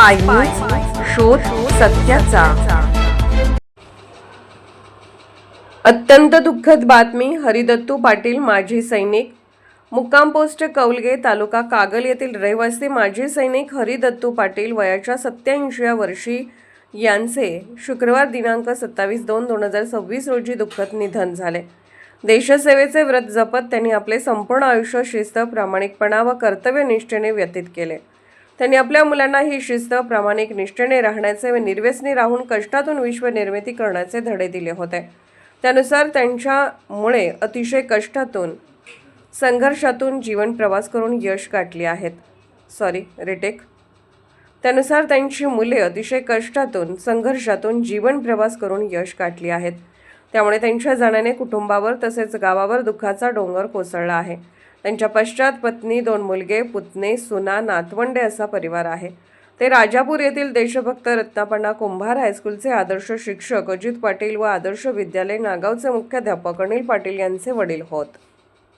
Spy news, शोध सत्याचा। अत्यंत दुःखद बातमी। हरिदत्तू पाटील माजी सैनिक, मुक्काम पोस्ट कौलगे, तालुका कागल येथील रहिवासी माजी सैनिक हरिदत्तू पाटील वयाच्या 87व्या वर्षी यांचे शुक्रवार दिनांक 27/2/2026 रोजी दुःखद निधन झाले। देशसेवेचे व्रत जपत त्यांनी आपले संपूर्ण आयुष्य शिस्त, प्रामाणिकपणा व कर्तव्यनिष्ठेने व्यतीत केले। त्यांनी आपल्या मुलांना ही शिस्त, प्रामाणिक निष्ठेने राहण्याचे व निर्व्यसनी राहून कष्टातून विश्वनिर्मिती करण्याचे धडे दिले होते। त्यानुसार त्यांच्यामुळे अतिशय कष्टातून, संघर्षातून जीवन प्रवास करून यश गाठली आहेत। त्यानुसार त्यांची मुले अतिशय कष्टातून, संघर्षातून जीवन प्रवास करून यश गाठली आहेत। त्यामुळे त्यांच्या जाण्याने कुटुंबावर तसेच गावावर दुःखाचा डोंगर कोसळला आहे। त्यांच्या पश्चात पत्नी, 2 मुलगे, पुतणे, सुना, नातवंडे असा परिवार आहे। ते राजापूर येथील देशभक्त रत्नापण्णा कुंभार हायस्कूलचे आदर्श शिक्षक अजित पाटील व आदर्श विद्यालय नागावचे मुख्याध्यापक अनिल पाटील यांचे वडील होत।